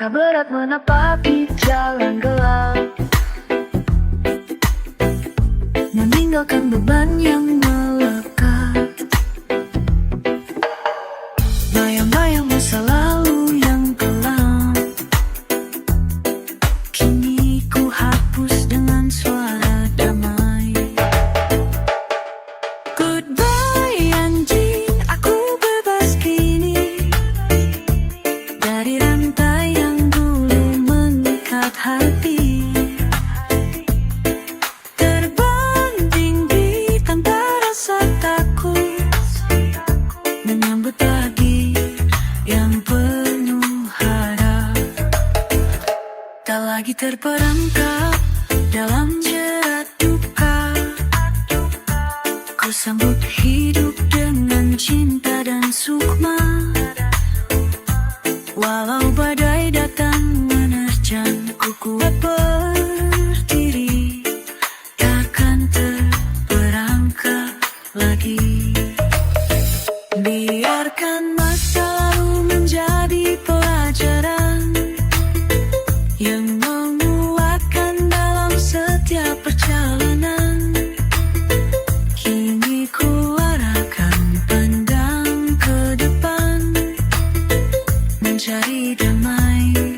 Langkah berat menapaki jalan gelap, meninggalkan beban yang melekat. Bayang-bayang masa lalu yang kelam, kini ku hapus dengan suara damai. Goodbye anjing, aku bebas kini dari rantai yang dulu mengikat hati. Terbang tinggi tanpa rasa takut, menyambut pagi yang penuh harap. Tak lagi terperangkap dalam jerat duka, ku sambut hidup dengan cinta dan sukma. Walau badai datang menerjang, ku kuat berdiri, takkan terperangkap lagi. Biarkan masa lalu menjadi pelajaran yang menguatkan dalam setiap perjalanan. Kini ku arahkan pandang ke depan, mencari damai,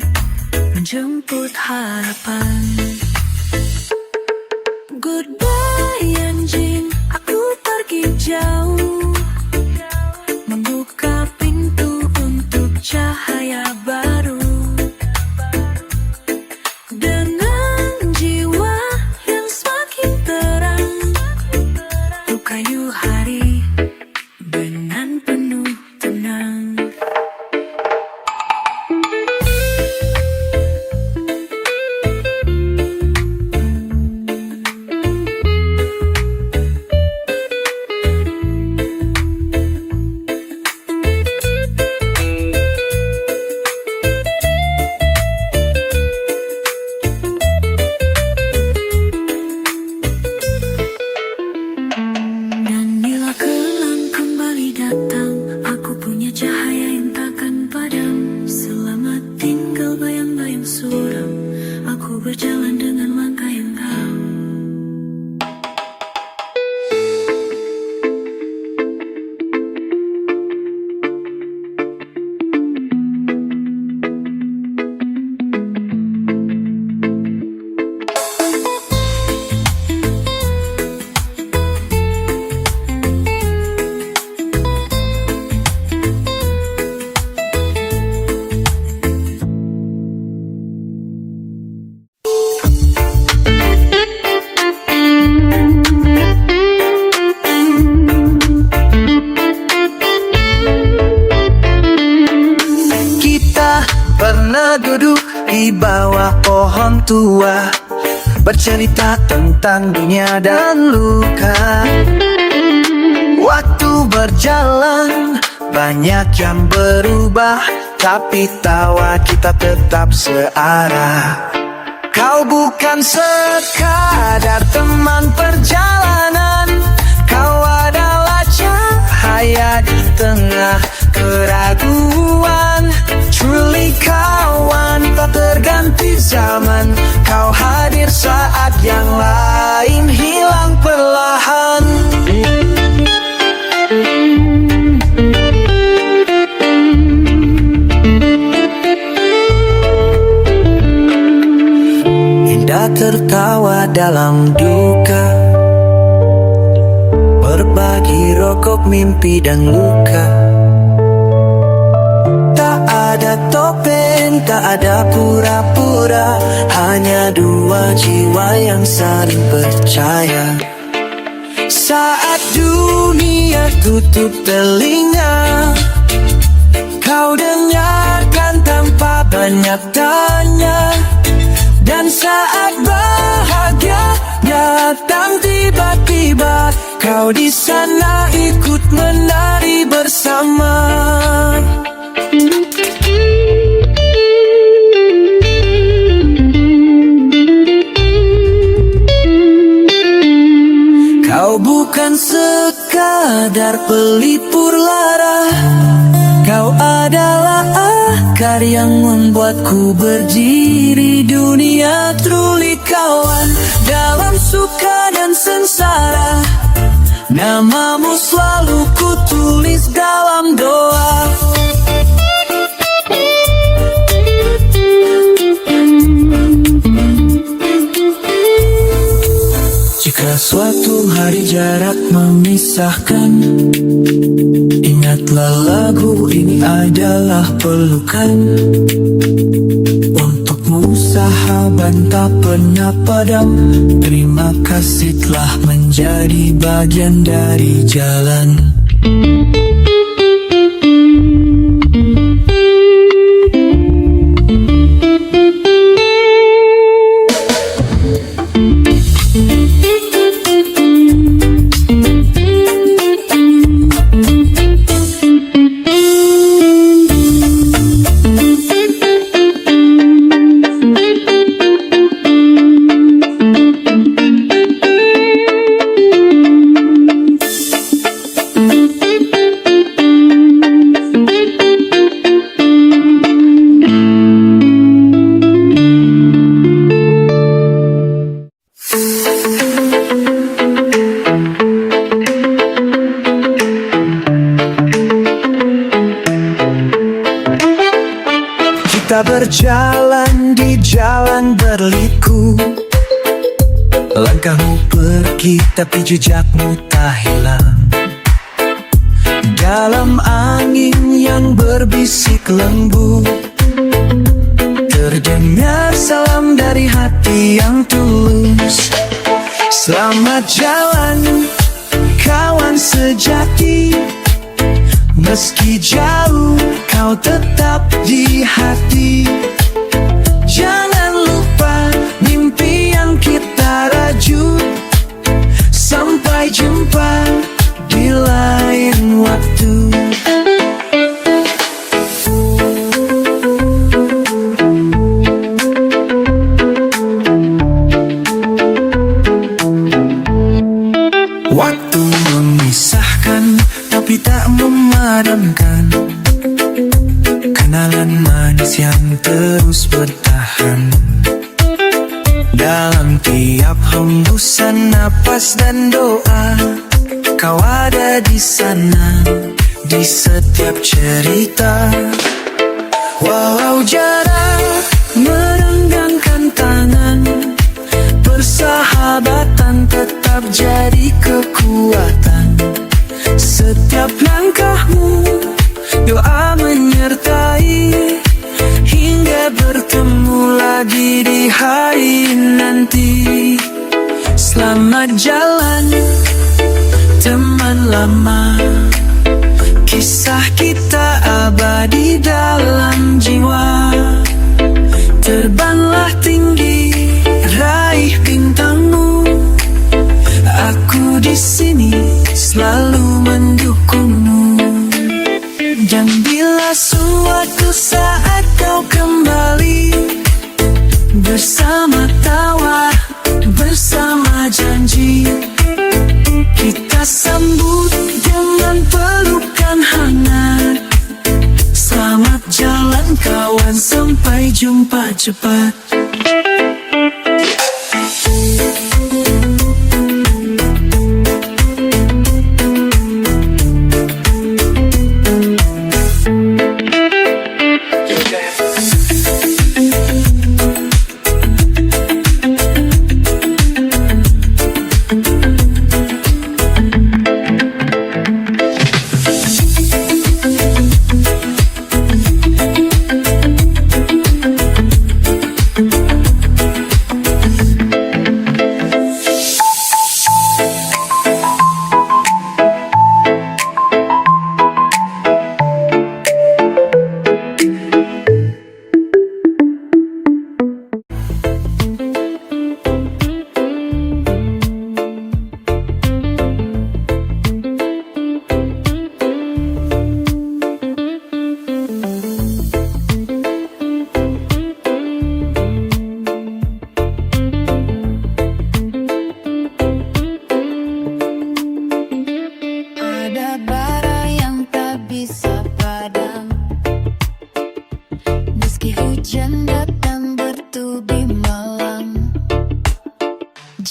menjemput harapan. Goodbye anjing, aku pergi jauh, membuka pintu untuk cahaya baru. Dengan jiwa yang semakin terang, ku kayu hari dengan penuh tenang. Dan bila kelam kembali datang, aku punya cahaya yang takkan padam. Selamat tinggal bayang-bayang suram, aku berjalan dengan langkah yang calm. Kita pernah duduk di bawah pohon tua, bercerita tentang dunia dan luka. Waktu berjalan, banyak yang berubah, tapi tawa kita tetap searah. Kau bukan sekadar teman perjalanan, kau adalah cahaya di tengah keraguan. Truly kawan, tak terganti zaman, kau hadir saat yang lain hilang perlahan. Indah tertawa dalam duka, berbagi rokok, mimpi dan luka. Tak ada topeng, tak ada pura-pura, hanya dua jiwa yang saling percaya. Saat dunia tutup telinga, kau dengarkan tanpa banyak tanya. Dan saat bahagia datang tiba-tiba, kau di sana ikut menari bersama. Kau bukan sekadar pelipur lara, Kau adalah akar yang membuatku berdiri. Dunia truly kawan dalam suka dan sengsara. Namamu selalu ku tulis dalam doa. Jika suatu hari jarak memisahkan, ingatlah lagu ini adalah pelukan. Untukmu sahabat tak pernah padam. Terima kasih telah menjadi bagian dari jalan. Kita berjalan di jalan berliku. Langkahmu pergi tapi jejakmu tak hilang. Dalam angin yang berbisik lembut, terdengar salam dari hati yang tulus. Selamat jalan kawan sejati. Meski jauh, kau tetap di hati. Jangan lupa mimpi yang kita raju. Sampai jumpa di lain waktu. Waktu memisahkan tapi tak memadamkan kenalan manis yang terus bertahan. Dalam tiap hembusan napas dan doa, kau ada di sana, di setiap cerita. Walau jarak merenggangkan tangan, persahabatan tetap jadi kekuatan. Setiap langkahmu doa menyertai, hingga bertemu lagi di hari nanti. Selamat jalan teman lama, kisah kita abadi dalam jiwa. Terbanglah tinggi, raih bintangmu. Aku di sini selalu mendukungmu. Dan bila suatu saat kau kembali, bersama tawa, bersama janji, kita sambut dengan pelukan hangat. Selamat jalan kawan, sampai jumpa cepat.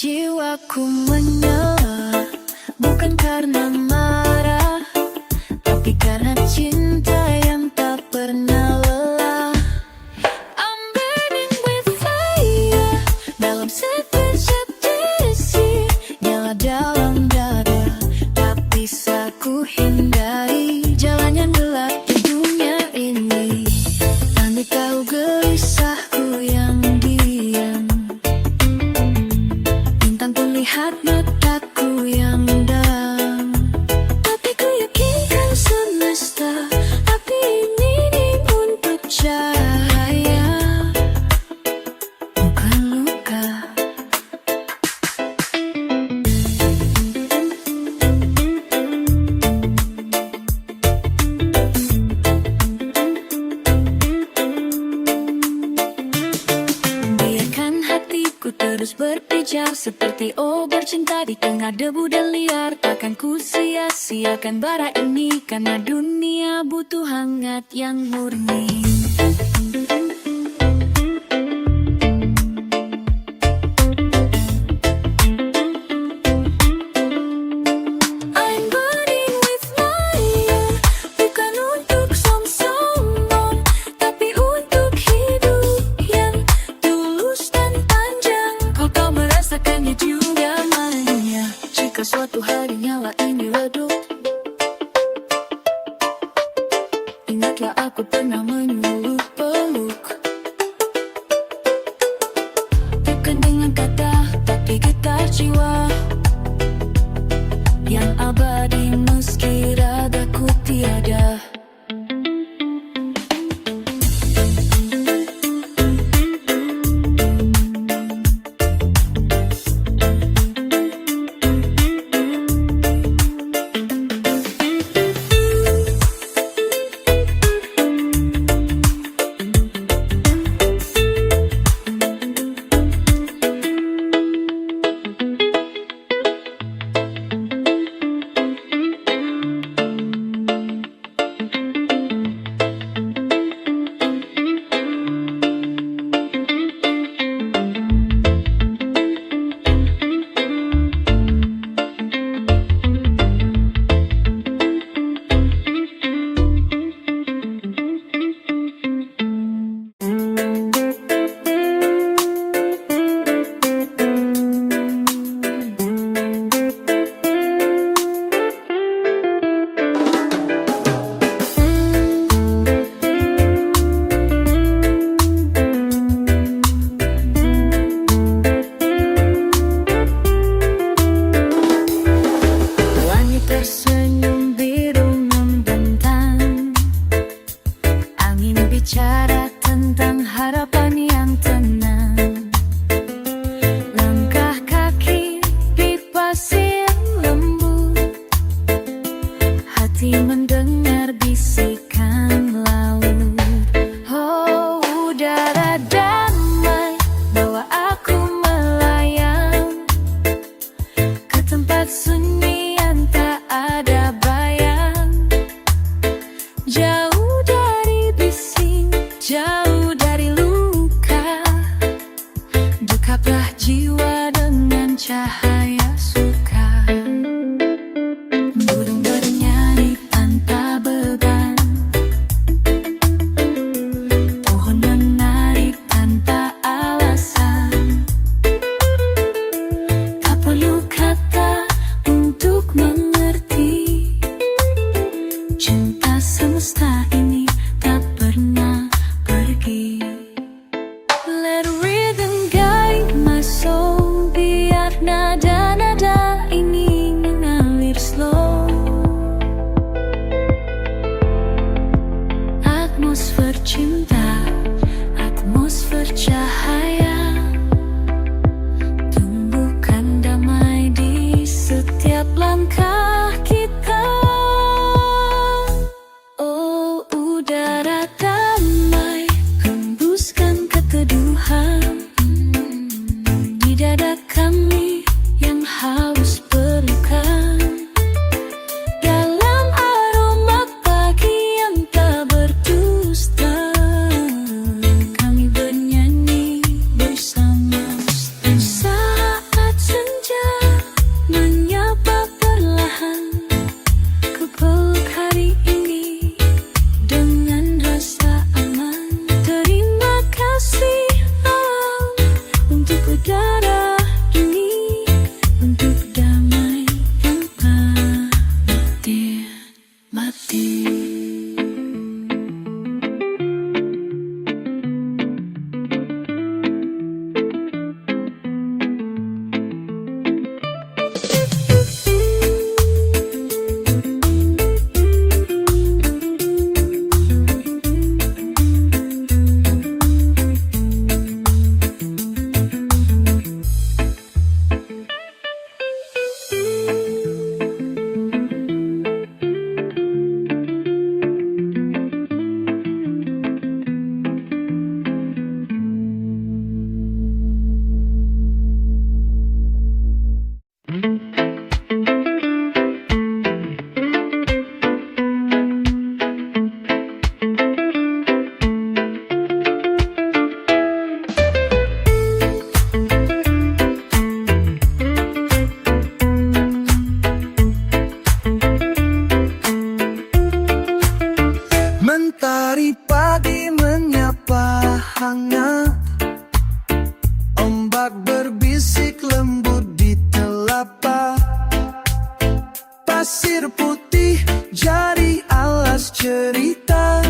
Jiwaku menyala, bukan karena marah, tapi karena cinta yang tak pernah lelah. I'm burning with fire, dalam sekejap desi, nyala dalam dada, tak bisa ku hindari jalan yang gelap di dunia ini. Andai tahu gelisahku yang diam, bintang pun lihat mataku yang dalam. Tapi ku yakinkan semesta, api ini untuk cahaya, bukan luka. Biarkan hatiku terus berpijar seperti obat cinta di tengah debu dan liar. Takkan ku sia-siakan bara ini, karena dunia butuh hangat yang murni. I'm burning with fire, bukan untuk sombong, tapi untuk hidup yang tulus dan panjang. Kau merasakannya juga mainnya, jika suatu hari nyala ini redup. Ingatlah aku pernah menyuruh peluk, bukan dengan kata, tapi getar jiwa yang abadi meski ragaku tiada. Langit tersenyum biru membentang, angin bicara tentang harapan yang tenang. Langkah kaki di pasir lembut, hati mendengar bisikan laut. Oh, udara damai bawa aku melayang ke tempat sunyi yang tak ada bayang. Jauh dari bising, jauh dari luka, dekaplah jiwa dengan cahaya suka. Burung bernyanyi tanpa beban, pohon menarik tanpa alasan. Tak perlu kata untuk mengerti, cinta semesta ini tak pernah pergi. Let rhythm guide my soul, biar nada-nada ini mengalir slow. Atmosfer cinta, atmosfer cahaya, tumbuhkan damai di setiap langkah kita. Oh, udara damai, hembuskan keteduhan di dada kami yang haus pelukan. Dalam aroma pagi yang tak berdusta, kami bernyanyi bersama. Saat musik lembut di telapak. Pasir putih jadi alas cerita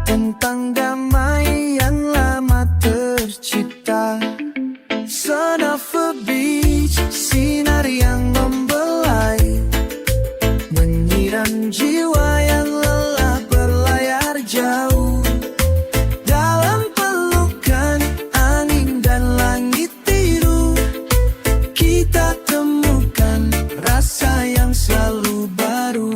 tentang damai yang lama tercipta. Son of a beach, sinar yang membelai, menyiram jiwa yang lelah berlayar jauh. Dalam pelukan angin dan langit biru, kita temukan rasa yang selalu baru.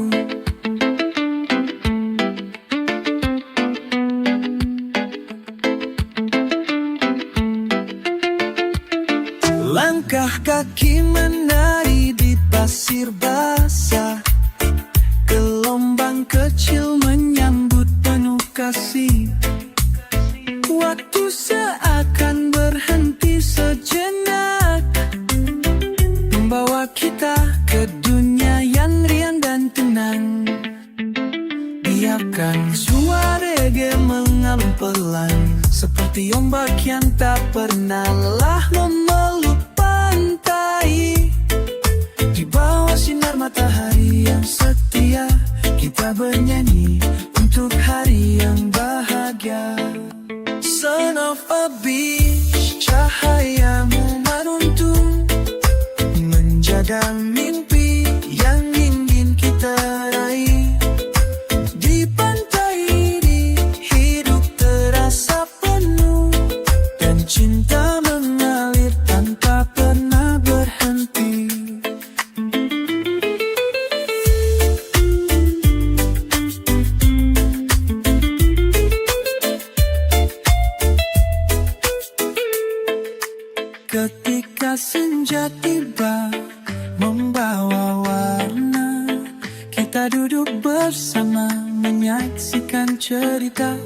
Langkah kaki menari di pasir basah, gelombang kecil menyambut penuh kasih. Waktu seakan berhenti sejenak, membawa kita ke dunia yang riang dan tenang. Biarkan suara reggae mengalun pelan, seperti ombak yang tak pernah lelah memeluk pantai. Di bawah sinar matahari yang setia, kita bernyanyi untuk hari yang bahagia. Son of a beach, cahayamu meruntuh, menjaga mimpi yang ingin kita raih. Di pantai ini hidup terasa penuh, dan cinta mengalir tanpa pernah berhenti. Ketika senja tiba membawa warna, kita duduk bersama menyaksikan cerita.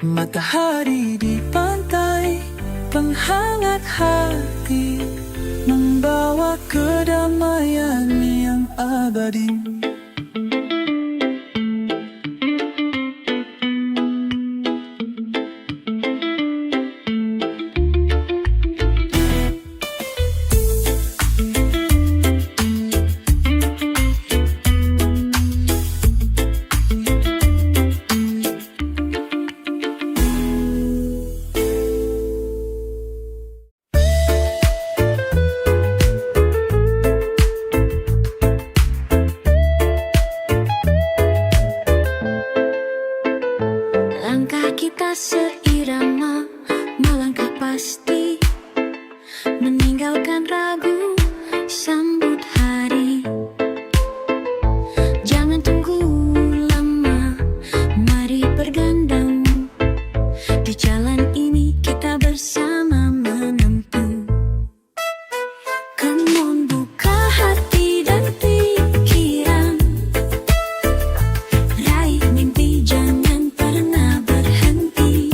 Matahari di pantai, penghangat hati, membawa kedamaian yang abadi. Langkah kita seirama, melangkah pasti, meninggalkan ragu, sambut hari. Jangan tunggu lama, mari bergandeng. Di jalan ini kita bersama menempuh. Come on, buka hati dan pikiran, raih mimpi, jangan pernah berhenti.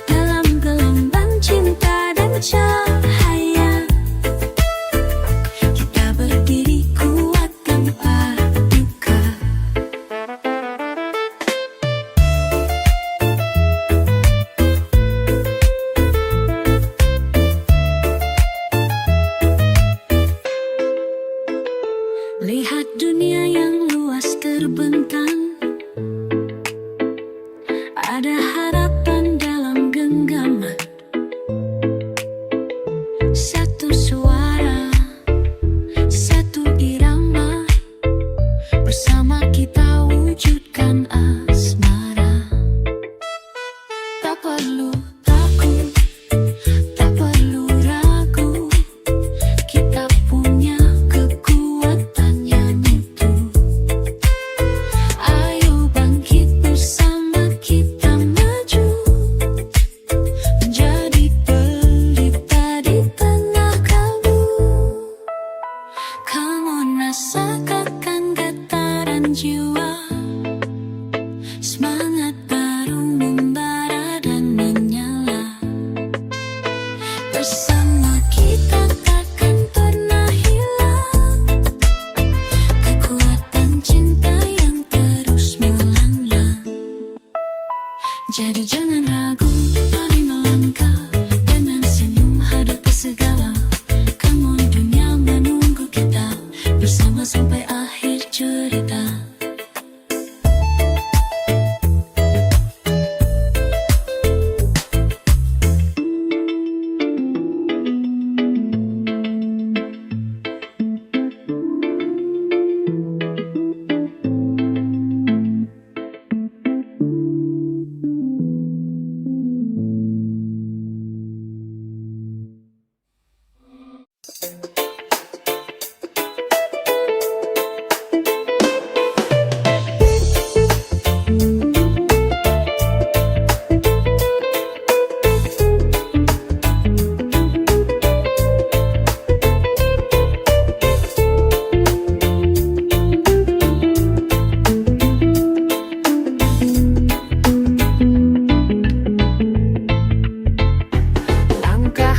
Dalam gelombang cinta dan cahaya, kita berdiri kuat tanpa duka. Lihat dunia yang luas terbentang, ada harapan dalam genggaman. Satu suara, satu irama, bersama kita wujudkan asmara. Tak perlu takut, tak perlu ragu, kita punya kekuatan yang utuh. Ayo bangkit bersama kita maju, menjadi pelita di tengah kalbu. Come on, rasakan getaran jiwa, semangat baru membara dan menyala. Bersama kita takkan pernah hilang, kekuatan cinta yang terus melanglang. Jadi jangan ragu, mari melangkah dengan senyum.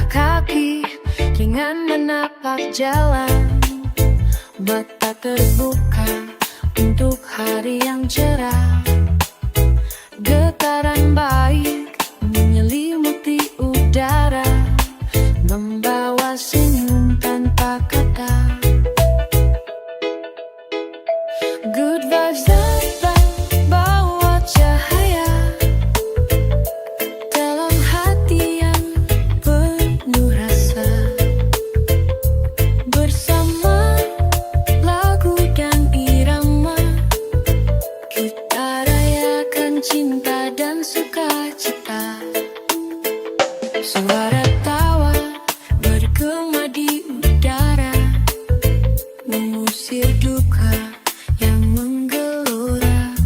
kaki ringan menapak jalan, mata terbuka untuk hari yang cerah. Getaran baik menyelimuti udara, membawa senyum tanpa kata. Good vibes datang bawa cahaya dalam hati yang penuh rasa. Bersama lagu dan irama, kita rayakan cinta dan sukacita. Suara tawa bergema di udara, mengusir duka yang menggelora.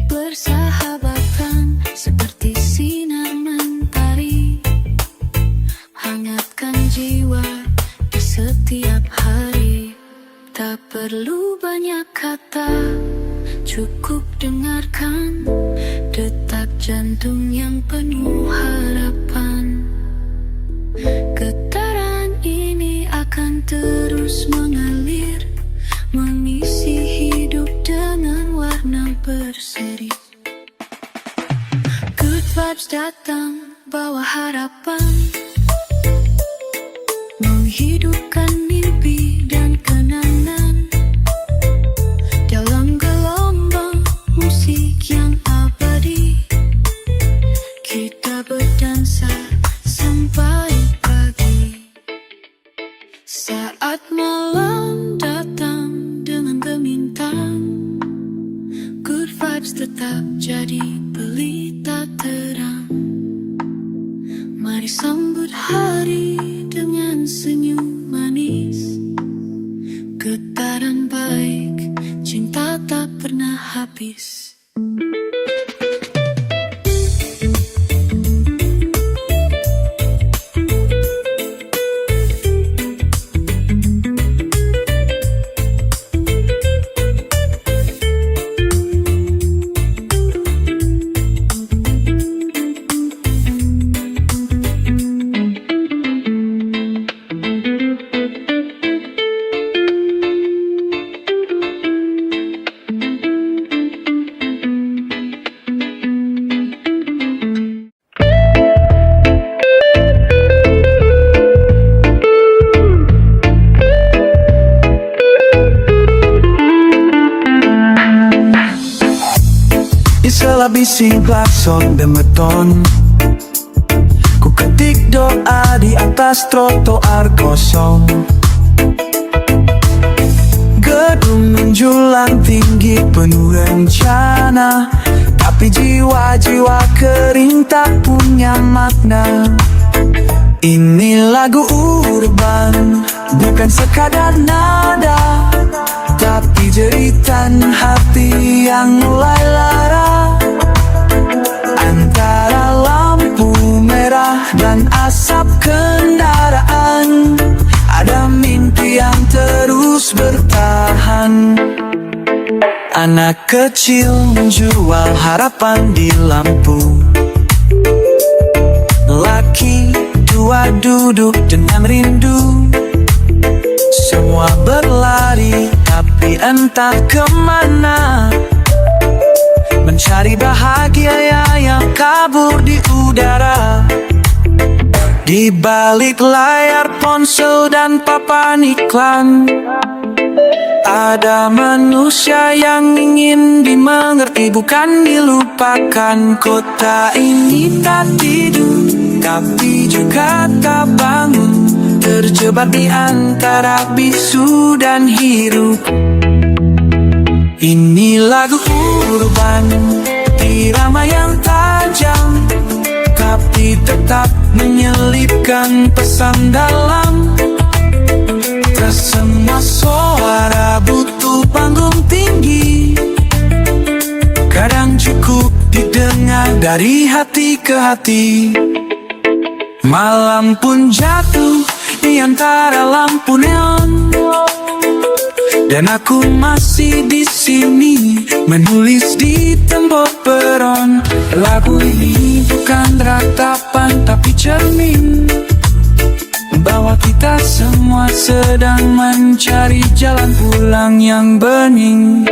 Bersahabatan seperti sinar mentari, hangatkan jiwa di setiap hari. Tak perlu banyak kata, cukup dengarkan detak jantung yang penuh harapan. Getaran ini akan terus mengalir, mengisi hidup dengan warna berseri. Good vibes datang bawa harapan, menghidupkan mimpi dan kenangan. Dalam gelombang musik yang abadi, kita berdansa sampai pagi. Saat malam datang dengan gemintang, good vibes tetap jadi pelita terang. Mari sambut hari dengan senyum manis. Getaran baik, cinta tak pernah habis. Isalah bising klakson dan beton, ku ketik doa di atas trotoar kosong. Gedung menjulang tinggi penuh rencana, tapi jiwa-jiwa kering tak punya makna. Ini lagu urban, bukan sekadar nada, tapi jeritan hati yang mulai lara. Antara lampu merah dan asap kendaraan, ada mimpi yang terus bertahan. Anak kecil menjual harapan di lampu, laki dua duduk dengan rindu. Semua berlari tapi entah kemana, mencari bahagia yang kabur di udara. Di balik layar ponsel dan papan iklan, ada manusia yang ingin dimengerti, bukan dilupakan. Kota ini tak tidur, tapi juga tak bangun, terjebak di antara bisu dan hirup. Ini lagu urban, irama yang tajam, tapi tetap menyelipkan pesan dalam. Semua suara butuh panggung tinggi, kadang cukup didengar dari hati ke hati. Malam pun jatuh di antara lampu neon, dan aku masih di sini menulis di tembok peron. Lagu ini bukan ratapan tapi cermin, sedang mencari jalan pulang yang bening.